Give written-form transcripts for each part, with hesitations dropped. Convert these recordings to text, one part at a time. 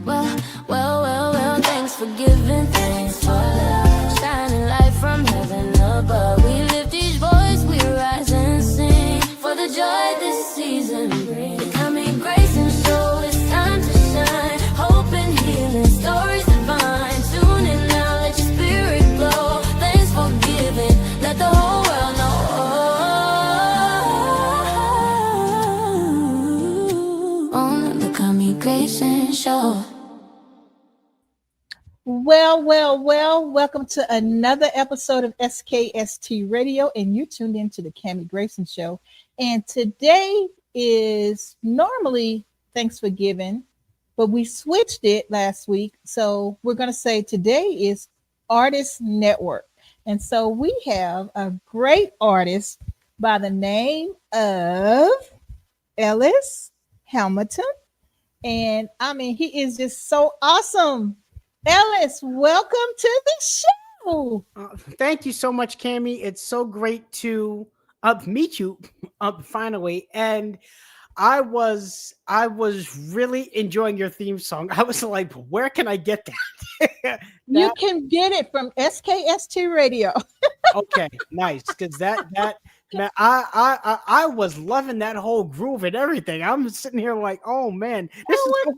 Well, thanks for giving, thanks for love, shining light from heaven above. We lift each voice, we rise and sing for the joy this season brings. The coming Grayson show, it's time to shine. Hope and healing, stories divine. Tune in now, let your spirit glow. Thanks for giving, let the whole world know. On the coming Grayson show. Well, welcome to another episode of SKST Radio, and you tuned into the Cammie Grayson Show. And today is normally Thanksgiving, but we switched it last week. So we're going to say today is Artist Network. And so we have a great artist by the name of Ellis Hamilton. And I mean, he is just so awesome. Ellis, welcome to the show. Thank you so much, Cammie. It's so great to meet you finally. And I was really enjoying your theme song. I was like, where can I get that? You can get it from SKST Radio. Okay, nice. Because that man, I was loving that whole groove and everything. I'm sitting here like, oh man, this is so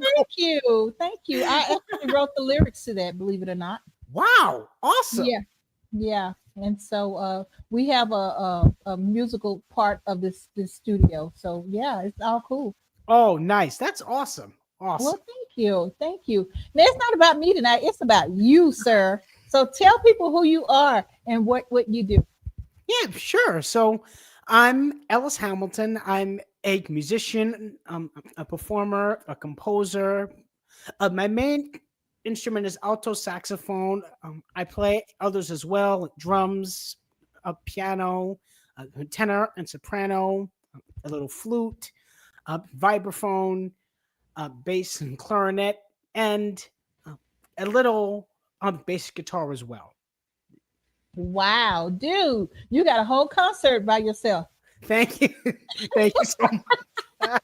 cool. Thank you. I actually wrote the lyrics to that, believe it or not. Wow, awesome. Yeah. And so we have a musical part of this studio. So yeah, it's all cool. Oh, nice. That's awesome. Awesome. Well, thank you. Now it's not about me tonight. It's about you, sir. So tell people who you are and what you do. Yeah, sure. So I'm Ellis Hamilton. I'm a musician, a performer, a composer. My main instrument is alto saxophone. I play others as well, drums, piano, tenor and soprano, a little flute, vibraphone, bass and clarinet, and a little bass guitar as well. Wow, dude, you got a whole concert by yourself. Thank you. Thank you so much.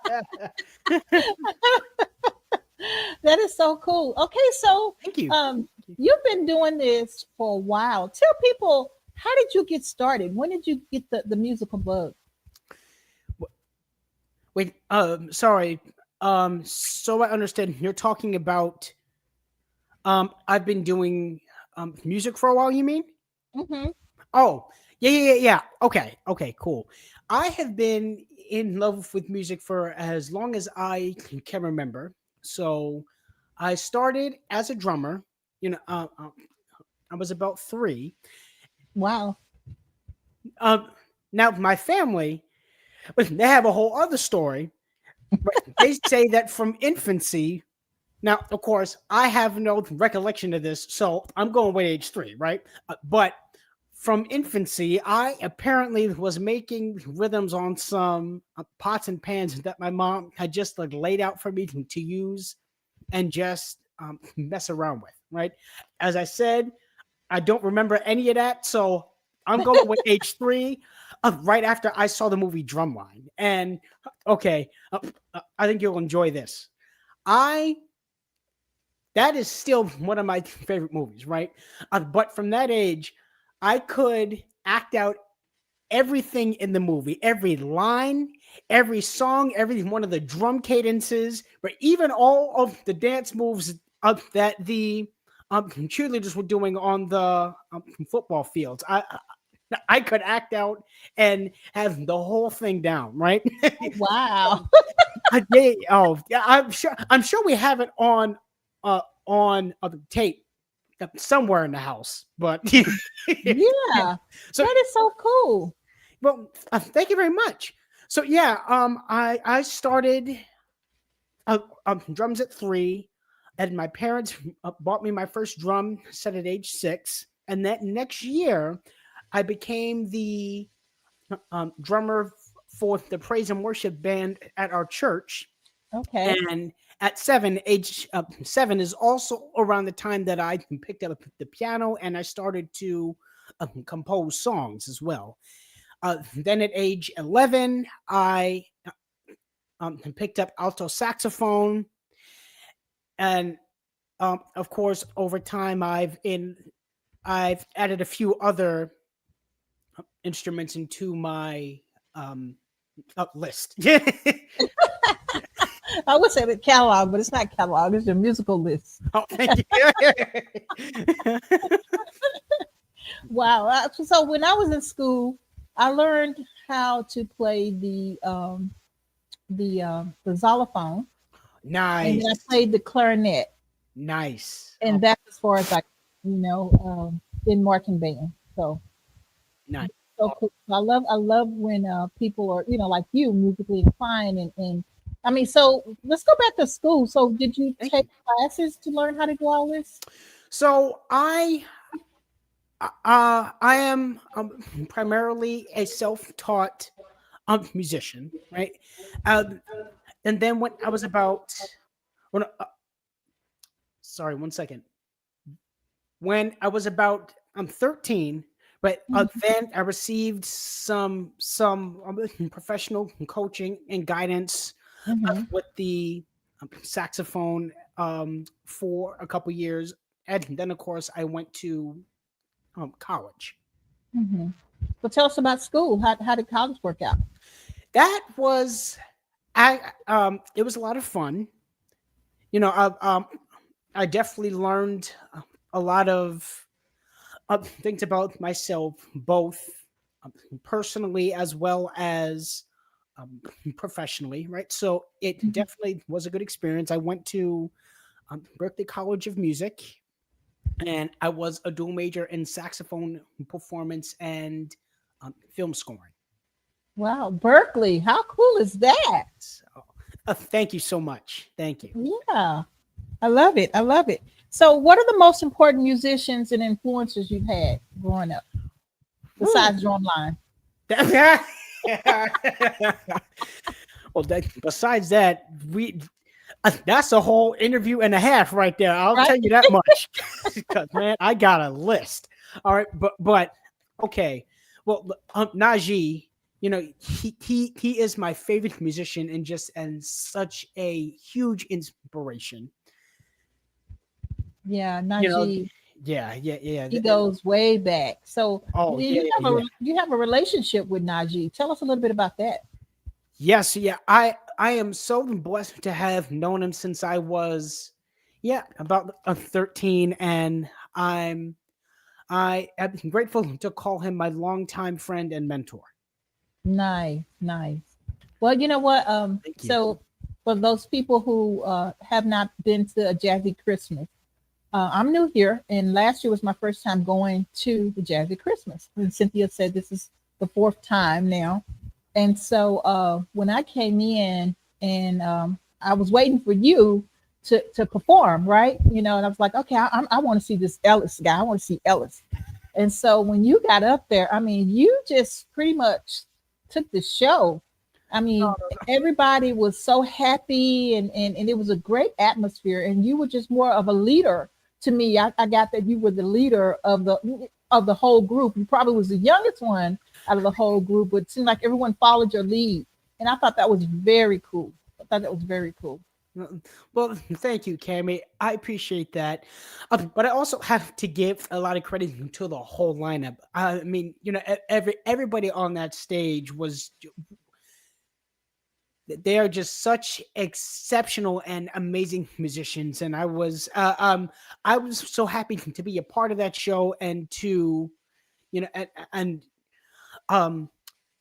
That is so cool. Okay, so Thank you. You've been doing this for a while. Tell people, how did you get started? When did you get the musical bug? Wait, sorry. So I understand you're talking about I've been doing music for a while, you mean? Mm-hmm. Oh, yeah. Okay, cool. I have been in love with music for as long as I can remember. So I started as a drummer. I was about 3. Wow. Now my family, they have a whole other story. They say that from infancy. Now, of course, I have no recollection of this, so I'm going with age 3, right? But from infancy, I apparently was making rhythms on some pots and pans that my mom had just like laid out for me to use and just mess around with, right? As I said, I don't remember any of that, so I'm going with age 3, right after I saw the movie Drumline. And okay, I think you'll enjoy this. That is still one of my favorite movies, right? But from that age, I could act out everything in the movie, every line, every song, every one of the drum cadences, but even all of the dance moves that the cheerleaders were doing on the football fields. I could act out and have the whole thing down, right? Wow. Yeah. I'm sure we have it on tape somewhere in the house, but Yeah. So that is so cool. well, thank you very much. So yeah, I started drums at 3, and my parents bought me my first drum set at age 6, and that next year I became the drummer for the praise and worship band at our church. Okay. And at 7, age 7 is also around the time that I picked up the piano and I started to compose songs as well. Then at age 11, I and picked up alto saxophone, and of course, over time, I've added a few other instruments into my list. I would say the catalog, but it's not catalog. It's your musical list. Oh, thank you. Wow. So when I was in school, I learned how to play the xylophone, and Nice, then I played the clarinet, nice. and Oh, that's as far as in marching band. So nice. so cool. I love when people are like you, musically inclined, and I mean, so let's go back to school. So did you Thank take you. classes to learn how to do all this? So I am primarily a self-taught musician, right? Um, and then when I was about, when, sorry, one second. When I was about 13, but then I received some professional coaching and guidance Mm-hmm. with the saxophone for a couple years, and then of course I went to college. Mm-hmm. Well, tell us about school. How did college work out? That was I it was a lot of fun. You know, I definitely learned a lot of things about myself, both personally as well as um, professionally, right? So it Mhm. definitely was a good experience. I went to Berklee College of Music, and I was a dual major in saxophone performance and film scoring. Wow, Berkeley. How cool is that? So, thank you so much. Thank you. Yeah, I love it. I love it. So, what are the most important musicians and influencers you've had growing up Whew. besides John Line? Well, besides that, we that's a whole interview and a half right there. I'll Right? tell you that much. Because man, I got a list. All right, but okay. Well, Najee, he is my favorite musician and such a huge inspiration. Yeah, You know, Najee. yeah. He goes way back. So, Oh yeah, yeah. you have a relationship with Najee. Tell us a little bit about that. Yes, yeah. I am so blessed to have known him since I was, yeah, about 13, and I am grateful to call him my longtime friend and mentor. Nice, nice. Well, you know what? Thank you. So for those people who have not been to a Jazzy Christmas, I'm new here, and last year was my first time going to the Jazzy Christmas. And Cynthia said this is the fourth time now. And so when I came in and I was waiting for you to perform, right? And I was like, okay, I want to see this Ellis guy. I want to see Ellis. And so when you got up there, I mean, you just pretty much took the show. I mean, everybody was so happy and it was a great atmosphere. And you were just more of a leader to me. I got that you were the leader of the whole group. You probably was the youngest one out of the whole group, but it seemed like everyone followed your lead. And I thought that was very cool. I thought that was very cool. Well, thank you, Cammy. I appreciate that. But I also have to give a lot of credit to the whole lineup. I mean, everybody on that stage was they are just such exceptional and amazing musicians, and I was so happy to be a part of that show and to you know um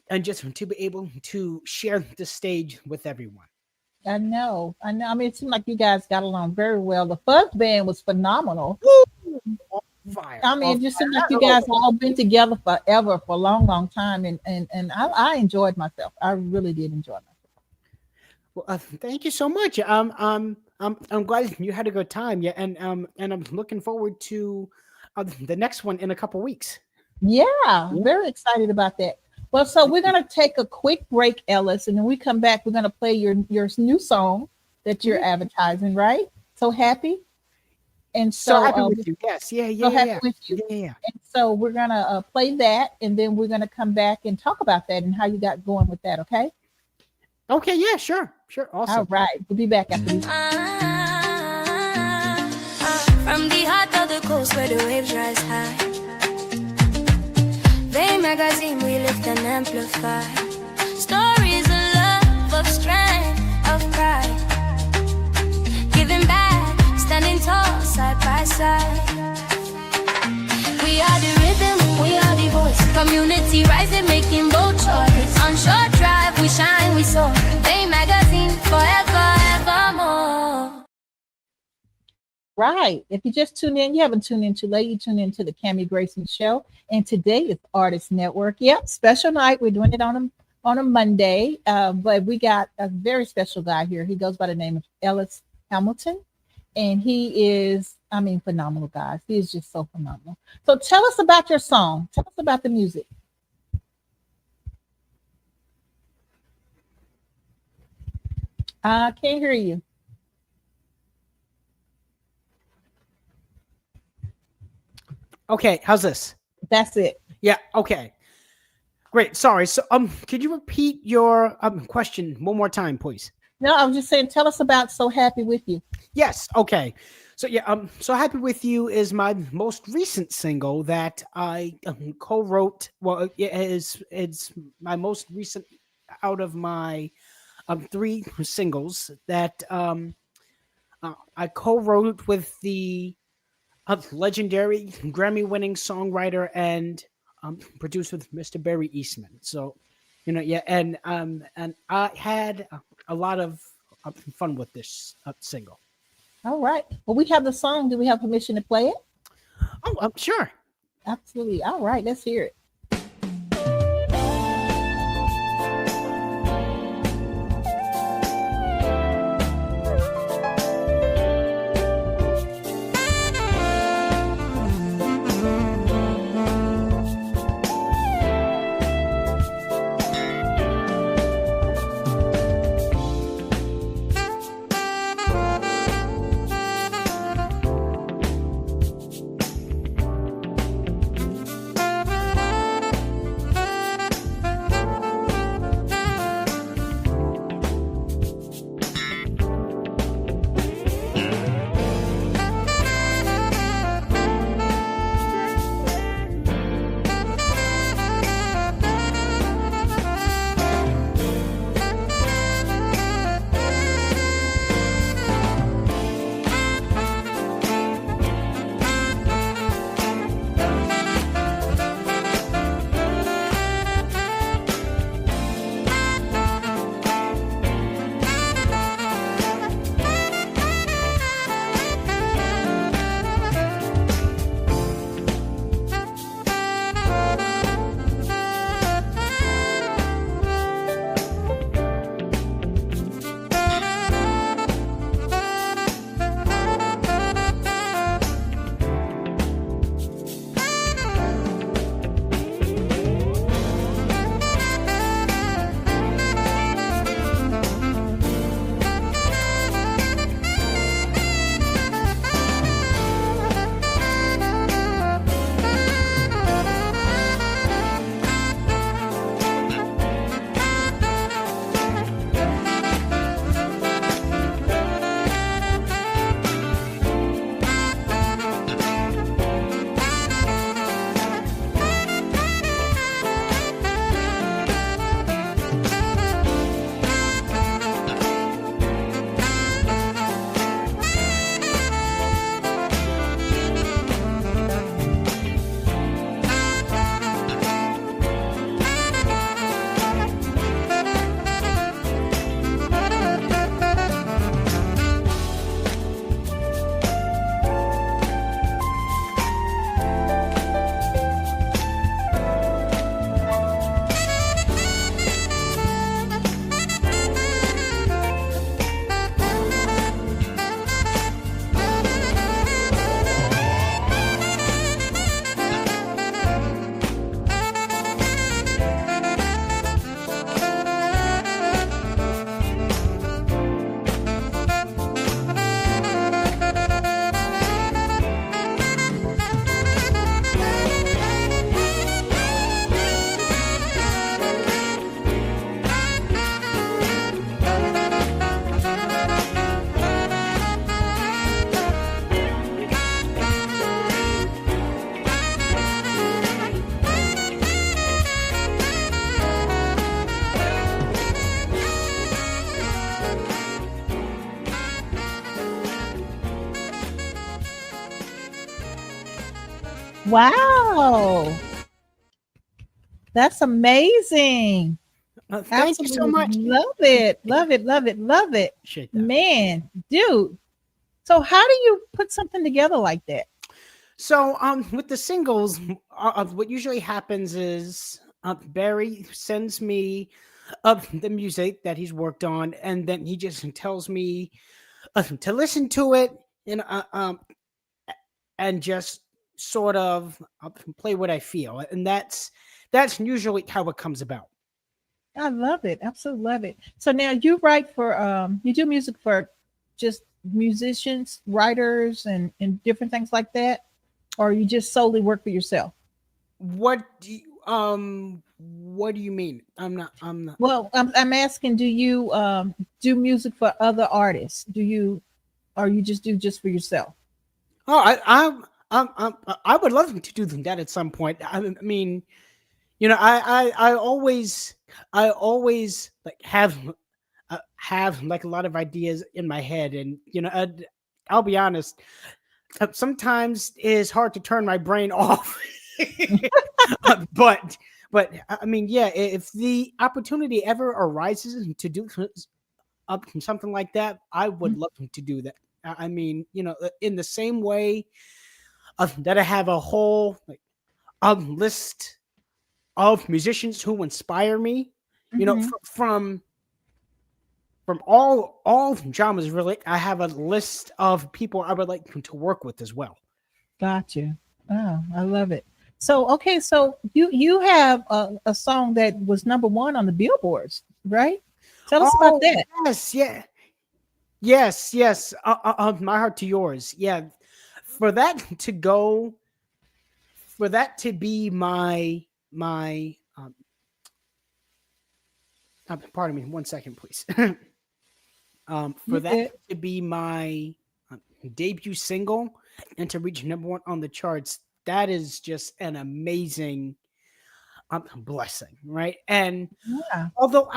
and just to be able to share the stage with everyone. I know. I know. I mean, it seemed like you guys got along very well. The fuzz band was phenomenal. Woo! On fire, I mean, on it just seemed like fire. you guys all been together forever for a long, long time. And I enjoyed myself. I really did enjoy myself. Well, thank you so much. I'm glad you had a good time. Yeah, and I'm looking forward to the next one in a couple weeks. Yeah, Yeah. very excited about that. Well, so we're gonna take a quick break, Ellis, and then we come back. We're gonna play your new song that you're Yeah. advertising, right? So happy, and So so happy with you. Yes. Yeah. so Yeah. happy Yeah. with you. Yeah. Yeah. Yeah. And so we're gonna play that, and then we're gonna come back and talk about that and how you got going with that. Okay? Okay, yeah, sure. All Awesome. right. We'll be back after this. From the heart of the coast where the waves rise high, Bay magazine we lift and amplify. Stories of love, of strength, of pride. Giving back, standing tall, side by side. We are the rhythm, we are the voice. Community rising, making bold choice. On short drive, we shine, we soar. Bay magazine, forever, evermore. Right. If you just tune in, you haven't tuned in too late. You tune in to the Cammie Grayson Show. And today is Artist Network. Yep, special night. We're doing it on a Monday. But we got a very special guy here. He goes by the name of Ellis Hamilton. And he is, phenomenal, guys. He is just so phenomenal. So tell us about your song. Tell us about the music. I can't hear you. Okay, how's this? That's it. Yeah, okay. Great. Sorry. So could you repeat your question one more time, please? No, I was just saying, tell us about So Happy With You. Yes, okay. So yeah, So Happy With You is my most recent single that I co-wrote. Well, it's my most recent out of my 3 singles that I co-wrote with the legendary Grammy-winning songwriter and producer Mr. Barry Eastman. So, and I had a lot of fun with this single. All right. Well, we have the song. Do we have permission to play it? Oh, sure. Absolutely. All right. Let's hear it. Wow. That's amazing. Thank you so Absolutely much. love it. Love it. Love it. Love it. Appreciate that. Man, dude. So how do you put something together like that? So, with the singles, what usually happens is Barry sends me the music that he's worked on, and then he just tells me to listen to it, and and just sort of play what I feel, and that's usually how it comes about. I love it. Absolutely love it. So now you write for you do music for just musicians, writers and different things like that, or you just solely work for yourself? What do you mean? I'm not. Well, I'm asking, do you do music for other artists? Do you, or you just do just for yourself? Oh, I would love to do that at some point. I mean, I always like have like a lot of ideas in my head, and I'll be honest, sometimes it's hard to turn my brain off. But I mean, yeah, if the opportunity ever arises to do something like that, I would love to do that. I mean, in the same way that I have a whole like list of musicians who inspire me, Mhm. from all genres. Really, I have a list of people I would like to work with as well. Got you. Oh, I love it. So okay, so you have a song that was number one on the billboards, right? Tell us about Oh that. yes, yeah, yes. My heart to yours. Yeah, for that to go, for that to be my pardon me, 1 second, please. For You that good? to be my debut single and to reach number one on the charts, that is just an amazing blessing, right? And Yeah. although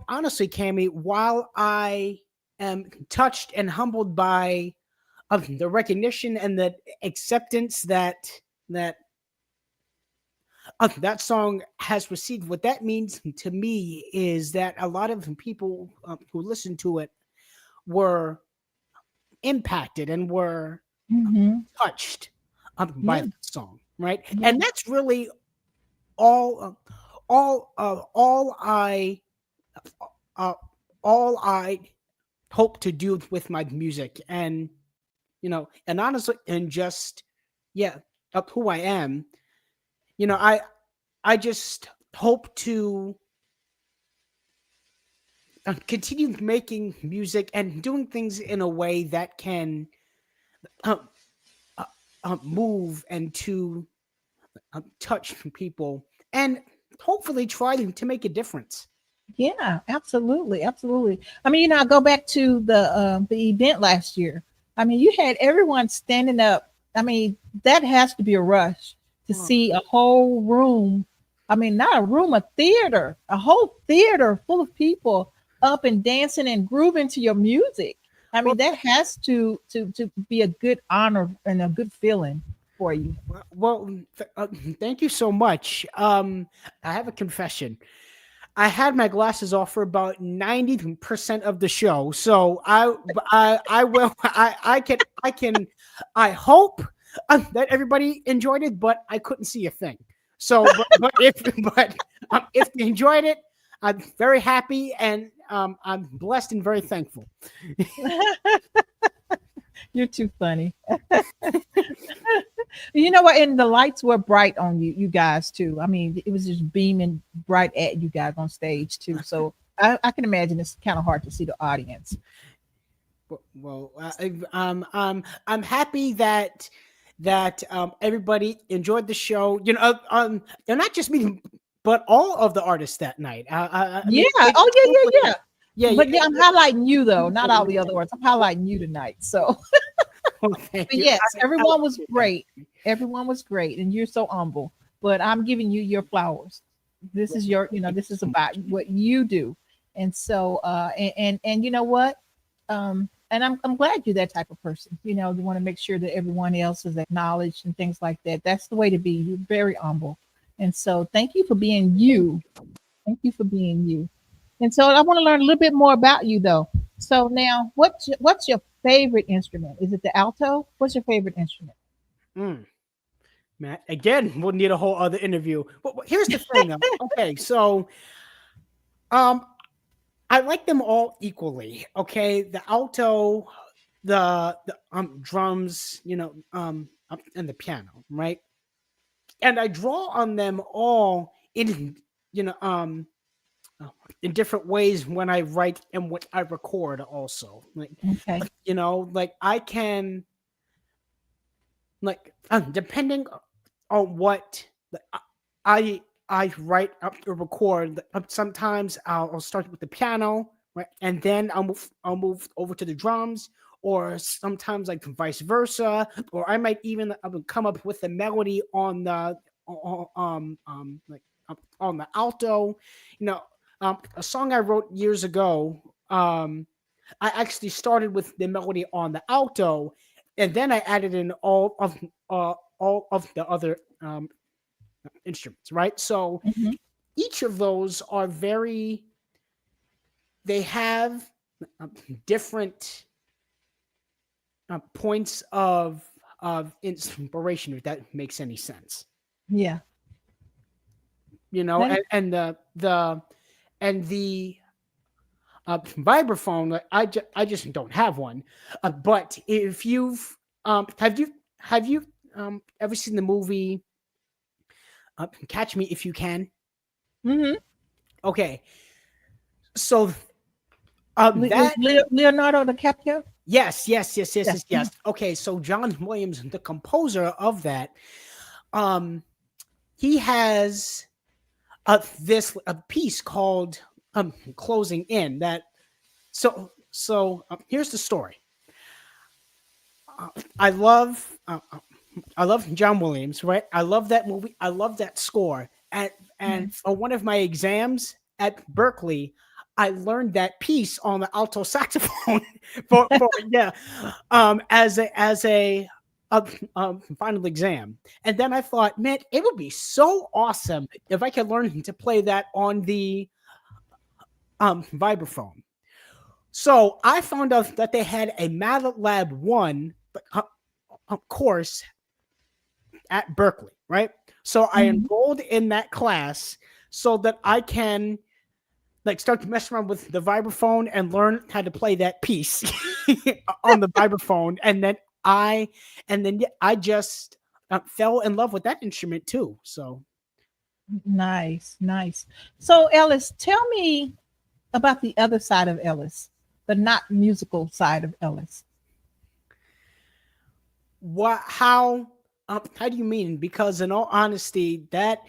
honestly, Cami, while I am touched and humbled by the recognition and the acceptance that that song has received, what that means to me is that a lot of people who listened to it were impacted and were Hmm. touched by Yeah. that song, right? Yeah. And that's really all, all uh, all I hope to do with my music, and and honestly, and just yeah, up who I am. You know, I just hope to continue making music and doing things in a way that can uh, uh, move and to touch people, and hopefully try to make a difference. Yeah, absolutely, absolutely. I mean, I go back to the event last year. I mean, you had everyone standing up. I mean, that has to be a rush to Oh, see a whole room. I mean, not a room, a whole theater full of people up and dancing and grooving to your music. I well, mean, that has to be a good honor and a good feeling for you. well, thank you so much. I have a confession. I had my glasses off for about 90% of the show, so I will I hope that everybody enjoyed it, but I couldn't see a thing. So, but if if they enjoyed it, I'm very happy, and I'm blessed and very thankful. You're too funny. You know what? And the lights were bright on you guys too. I mean, it was just beaming bright at you guys on stage too. So I can imagine it's kind of hard to see the audience. Well, I'm happy that everybody enjoyed the show. And not just me, but all of the artists that night. I Yeah. mean, it Oh yeah, yeah, yeah, yeah. yeah. But yeah, I'm highlighting you though, not all the other ones. I'm highlighting you tonight. So, Well, thank but you. yes, I everyone was appreciate that. great. Everyone was great, and you're so humble. But I'm giving you your flowers. This Well, is your, thank this you is so about much. what you do, and so and you know what? and I'm glad you're that type of person. You know, you want to make sure that everyone else is acknowledged and things like that. That's the way to be. You're very humble. And so thank you for being you. Thank you for being you. And so I want to learn a little bit more about you though. So now what's your favorite instrument? Is it the alto? What's your favorite instrument? Mm. Man, again, we'll need a whole other interview. But here's the thing. Okay, so um, I like them all equally. Okay, the alto, the drums, and the piano, right? And I draw on them all in you know um in different ways when I write and what I record. Also, Okay. like I can depending on what I I write up or record. Sometimes I'll start with the piano, right, and then I'll move over to the drums, or sometimes like vice versa, or I might even come up with a melody on the on the alto. A song I wrote years ago. I actually started with the melody on the alto, and then I added in all of the other instruments, right? So Hmm. each of those are they have um, different points of inspiration, if that makes any sense. Yeah. That is, And the vibraphone, I just don't have one. But if you've have you ever seen the movie Catch Me If You Can? hmm Okay, so with that Leonardo DiCaprio. yes. Okay, so John Williams, the composer of that, um, he has this a piece called "Closing In." Here's the story. Uh, I love I love John Williams, right? I love that movie. I love that score. And for one of my exams at Berklee, I learned that piece on the alto saxophone for yeah, as a final exam. And then I thought, man, it would be so awesome if I could learn to play that on the vibraphone. So I found out that they had a MATLAB 1 course at Berklee, right? So I Hmm. enrolled in that class so that I can start to mess around with the vibraphone and learn how to play that piece on the vibraphone, and then I just fell in love with that instrument too. So Nice, nice. So Ellis, tell me about the other side of Ellis, the not musical side of Ellis. what how do you mean? Because in all honesty, that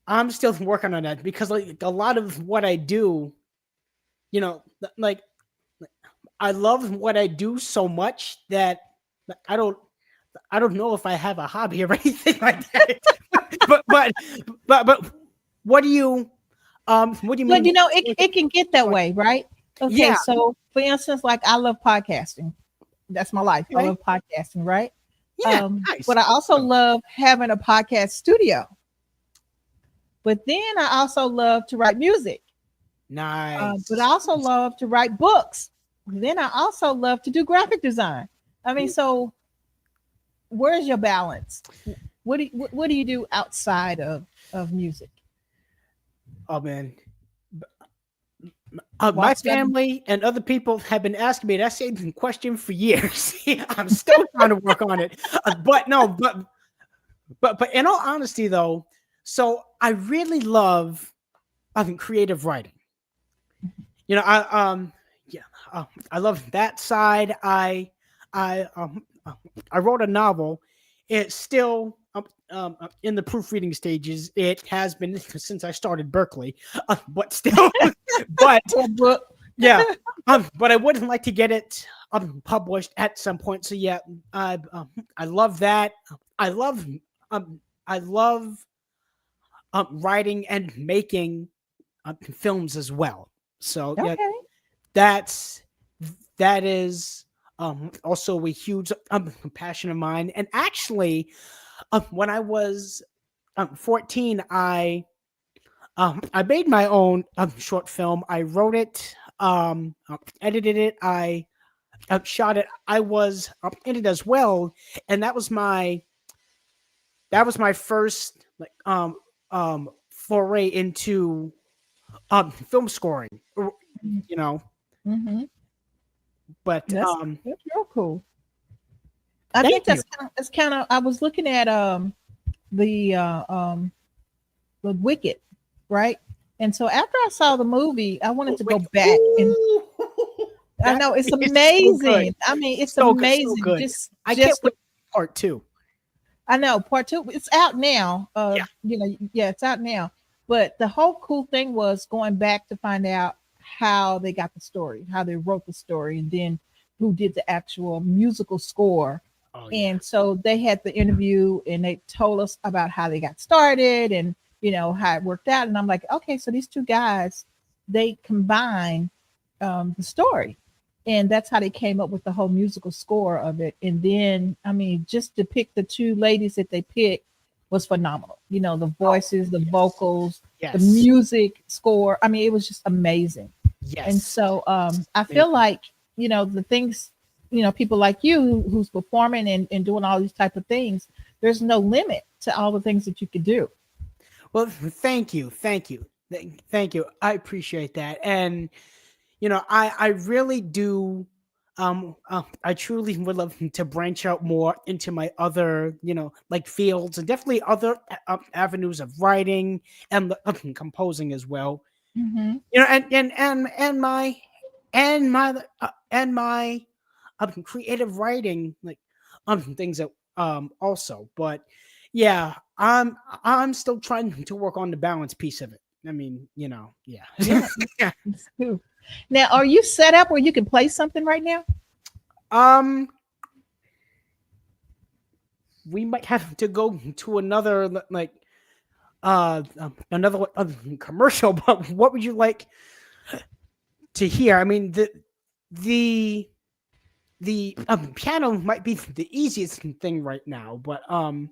I'm still working on that, because like a lot of what I do, like I love what I do so much that I don't I don't know if I have a hobby or anything like that. but but what do you Well, mean? you know, it can get that way, right? Okay, Yeah. so for instance, like I love podcasting. That's my life. I Okay. love podcasting, right? Yeah. Nice. But I also love having a podcast studio. But then I also love to write music. But I Nice. also love to write books. Then I also love to do graphic design. I mean, so where's your balance? What do you do outside of music? Oh man. Well, My family and other people have been asking me that same question for years. I'm still trying to work on it. But no, but in all honesty though, so I really love creative writing. Yeah, I love that side. I I wrote a novel. It's still in the proofreading stages. It has been since I started Berklee, but still, but book. yeah, but I would like to get it published at some point. So yeah, I love that. I love I love writing and making films as well. So yeah, Okay. that's that is also a huge passion of mine. And actually, when I was 14, I made my own short film. I wrote it, edited it, I shot it. I was in it as well, and that was my first like foray into film scoring. You know, Mm-hmm. but That's real cool. I thank think you. that's kind of. I was looking at the the Wicked, right? And so after I saw the movie, I wanted to go back and Ooh, I that know it's is so good, amazing. I mean, it's so good, so amazing. good. I can't Just wait for part two. I know part two. It's out now. Yeah. Yeah, it's out now. But the whole cool thing was going back to find out how they got the story, how they wrote the story, and then who did the actual musical score. Oh yeah. And so they had the interview and they told us about how they got started and how it worked out. And I'm like, okay, so these two guys, they combined the story. And that's how they came up with the whole musical score of it. And then, I mean, just to pick the two ladies that they picked was phenomenal. The voices, the Yes. vocals, the Yes. music score. I mean, it was just amazing. And Yes. so I feel like, the things, people like you who's performing and doing all these type of things, there's no limit to all the things that you could do. Well, thank you, thank you. I appreciate that, and I really do. I truly would love to branch out more into my other, like fields and definitely other avenues of writing and composing as well. Hmm. And my creative writing, like things that also. But yeah, I'm still trying to work on the balance piece of it. I mean, yeah. Yeah. It's cool. Now, are you set up where you can play something right now? um we might have to go to another like another commercial, but what would you like to hear? I mean, the piano might be the easiest thing right now, but Well,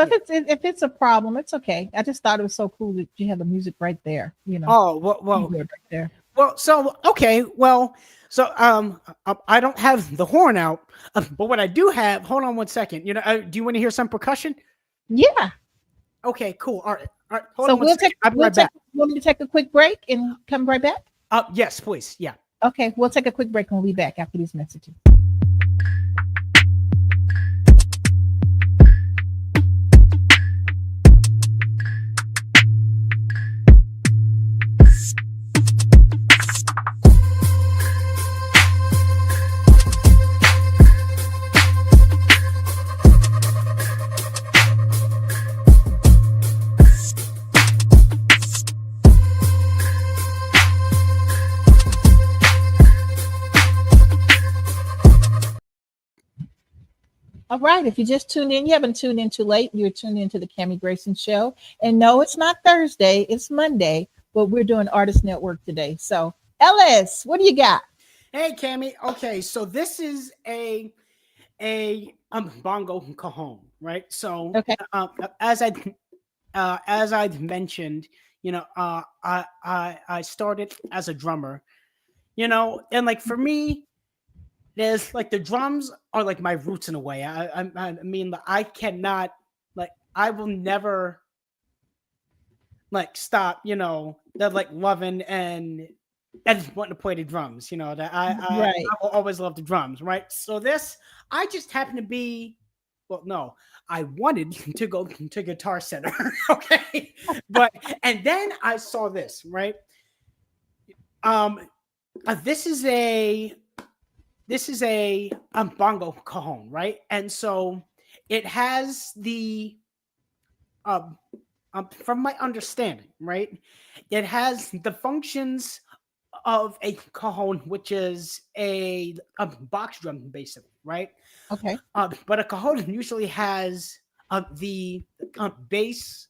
yeah. if it's a problem, it's okay. I just thought it was so cool that you have the music right there. Oh well, Keyboard right there. so okay, so I don't have the horn out, but what I do have. Hold on one second. Do you want to hear some percussion? Yeah. Okay, cool. All right. Hold So on one second. I'll be right back. you want me to take a quick break and come right back? Yes, please. Yeah. Okay, we'll take a quick break and we'll be back after these messages. All right, if you just tuned in, you haven't tuned in too late. You're tuned into the Cammie Grayson Show. And no, it's not Thursday, it's Monday, but we're doing Artist Network today. So, Ellis, what do you got? Hey, Cammy. Okay, so this is a bongo cajon, right? So Okay. As I mentioned, I started as a drummer, and like for me, there's like the drums are like my roots in a way. I mean, like, I cannot, like, I will never like stop, that like loving and just wanting to play the drums, that I Right. will always love the drums, right? So this, I just happened to be, well, no, I wanted to go to Guitar Center, okay, and then I saw this, right? Um, this is a bongo cajon, right? And so it has the um, from my understanding, right? It has the functions of a cajon, which is a box drum, basically, right? Okay. But a cajon usually has the bass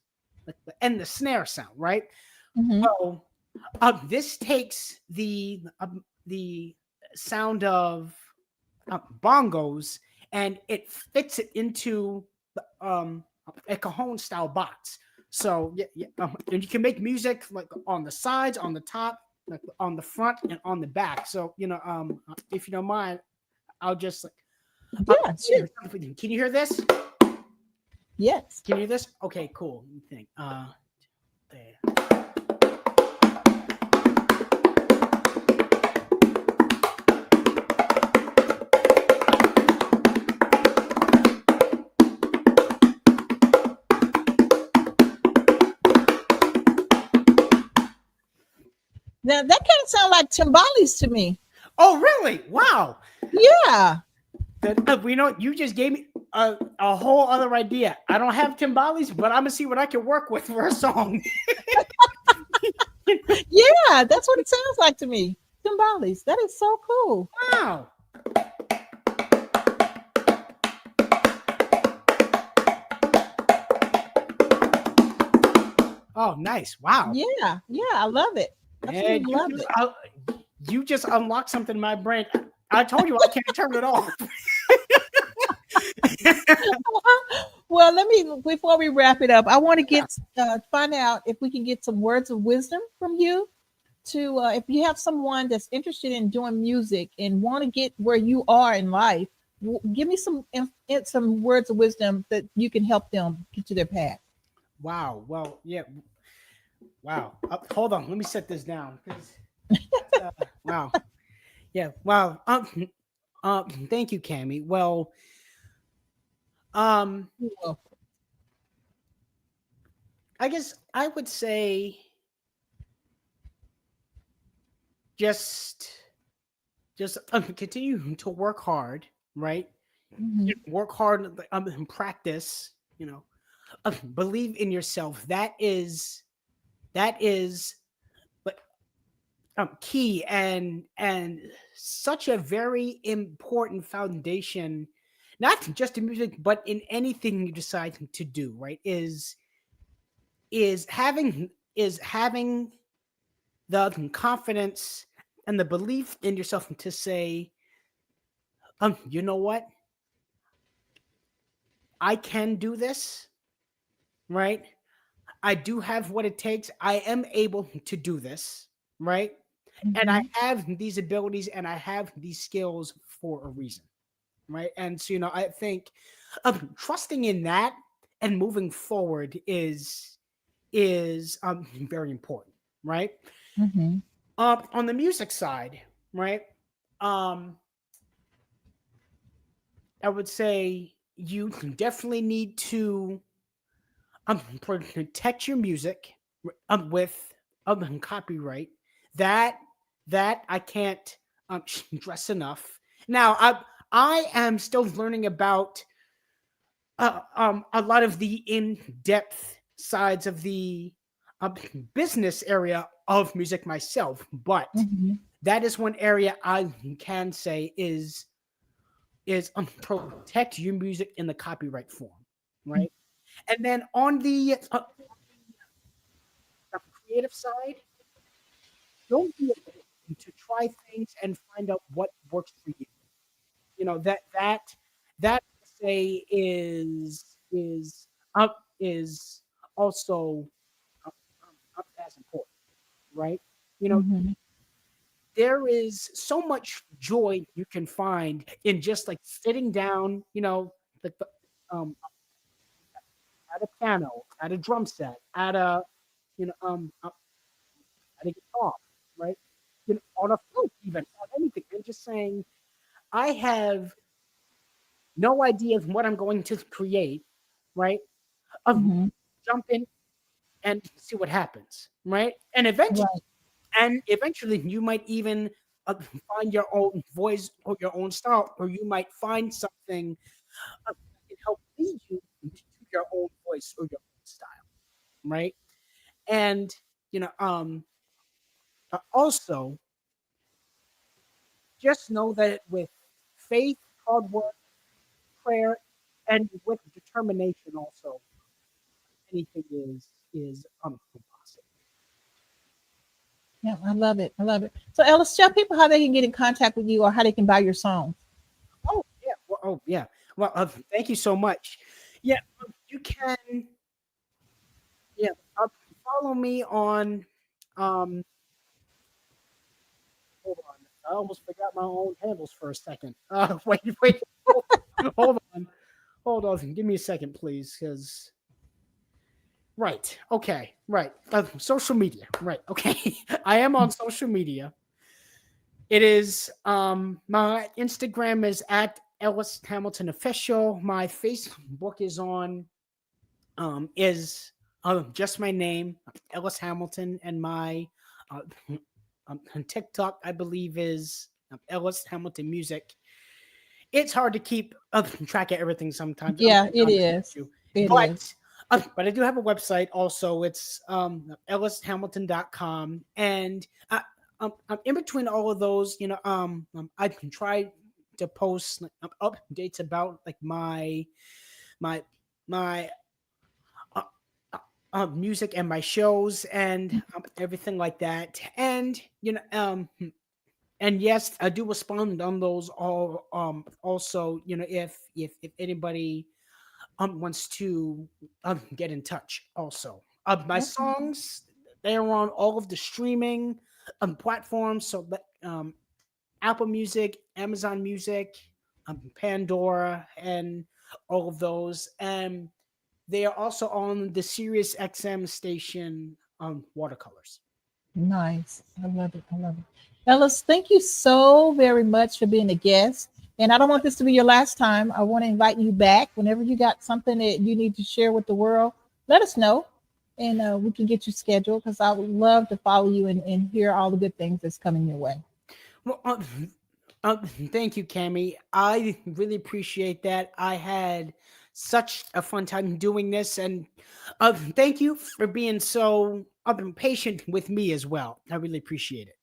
and the snare sound, right? Hmm. Well, This takes the sound of bongos and it fits it into a cajon style box. So yeah, yeah, and you can make music like on the sides, on the top, like on the front, and on the back. So if you don't mind, I'll just like Yeah, sure. can you hear this? Yes. Can you hear this? Okay, cool. Let me think. There. Now that kind of sounds like timbales to me. Oh, really? Wow. Yeah. We know you just gave me a whole other idea. I don't have timbales, but I'm gonna see what I can work with for a song. Yeah, that's what it sounds like to me. Timbales. That is so cool. Wow. Oh, nice. Wow. Yeah, yeah, I love it. Man, Absolutely love it. you just unlocked something in my brain. I told you I can't turn it off. Well, let me before we wrap it up, I want to get find out if we can get some words of wisdom from you. To if you have someone that's interested in doing music and want to get where you are in life, give me some words of wisdom that you can help them get to their path. Wow. Well, yeah. Wow. Hold on. Let me set this down. Wow. Yeah. Wow. Thank you, Cammie. Well, You're welcome. I guess I would say just continue to work hard, right? Mhm. Work hard, and practice. Believe in yourself. That is like key and such a very important foundation, not just in music, but in anything you decide to do. Right? Is having the confidence and the belief in yourself to say, you know what, I can do this, right? I do have what it takes. I am able to do this, right? And I Mhm. have these abilities and I have these skills for a reason, right? And so, I think trusting in that and moving forward is very important, right? Mhm. On the music side, right? Um, I would say you definitely need to protect your music with copyright. That that I can't stress enough. Now I am still learning about a lot of the in-depth sides of the uh, business area of music myself, but Mhm. that is one area I can say is protect your music in the copyright form, right? And then on the creative side, don't be afraid to try things and find out what works for you. That I say is also as important, right? You know, Mhm. there is so much joy you can find in just like sitting down, like at a piano, at a drum set, at a you know at a guitar, right? On a flute, even on anything, and just saying, I have no idea of what I'm going to create, right? Mhm. Jump in and see what happens, right? And eventually you might even find your own voice or your own style, or you might find something that can help lead you to your own voice or your own style, right? And also just know that with faith, hard work, prayer, and with determination, also anything is possible. Yeah, I love it. I love it. So Ellis, tell people how they can get in contact with you or how they can buy your songs. Oh yeah. Well, oh yeah. Well, thank you so much. Yeah, you can. Yeah, follow me on. Um, hold on. I almost forgot my own handles for a second. Wait, wait. Hold on. Hold on. Give me a second, please, because. Right. Okay. Right. Social media. Right. Okay. I am on social media. It is my Instagram is at Ellis Hamilton official. My Facebook is just my name, Ellis Hamilton, and my uh, TikTok I believe is Ellis Hamilton Music. It's hard to keep track of everything sometimes. Yeah, it Honest with is. you. It is. But I do have a website also. It's ellishamilton.com. And in between all of those, I can try to post like, updates about like my my music and my shows and everything like that. And and yes, I do respond on those all. Also, if anybody wants to get in touch, also, my Okay. songs they are on all of the streaming platforms. So, Apple Music, Amazon Music, Pandora, and all of those, and they are also on the Sirius XM station Watercolors. Nice. I love it. I love it. Ellis, thank you so very much for being a guest. And I don't want this to be your last time. I want to invite you back whenever you got something that you need to share with the world. Let us know, and we can get you scheduled because I would love to follow you and hear all the good things that's coming your way. Well, thank you, Cami. I really appreciate that. I had such a fun time doing this, and thank you for being so patient with me as well. I really appreciate it.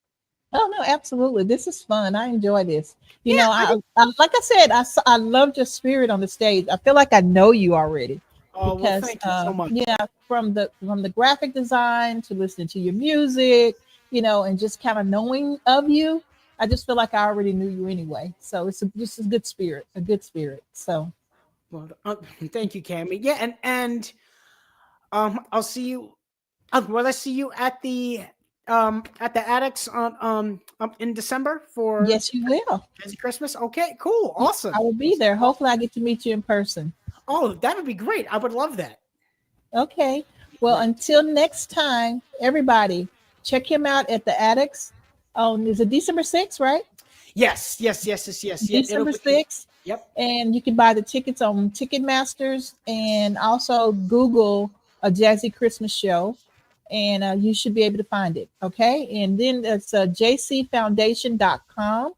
Oh no, absolutely. This is fun. I enjoy this. You Yeah, know, I like I said, I loved your spirit on the stage. I feel like I know you already oh well, because thank you so much. yeah, from the graphic design to listening to your music, and just kind of knowing of you, I just feel like I already knew you anyway. So it's just a good spirit, a good spirit. So Well, thank you, Cami. Yeah, and I'll see you. Well, I see you at the Addicts on in December for yes, you will. Jazzy Christmas. Okay, cool, Yeah, awesome. I will be there. Hopefully, I get to meet you in person. Oh, that would be great. I would love that. Okay. Well, Great. until next time, everybody, check him out at the Addicts. Is it December 6th, right? Yes, yes, yes, yes, yes. Yeah, it'll December be. 6th. Yep. And you can buy the tickets on Ticketmasters and also Google a Jazzy Christmas show. And you should be able to find it. Okay. And then it's jcfoundation.com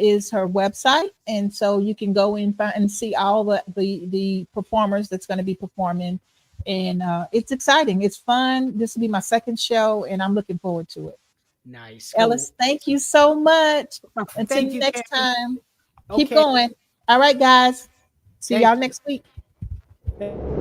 is her website. And so you can go and find and see all the performers that's going to be performing. And it's exciting. It's fun. This will be my second show, and I'm looking forward to it. Nice. Cool. Ellis, thank you so much. Until Thank you, next Cami. time, keep Okay. going. All right, guys. See Thank y'all next week. you.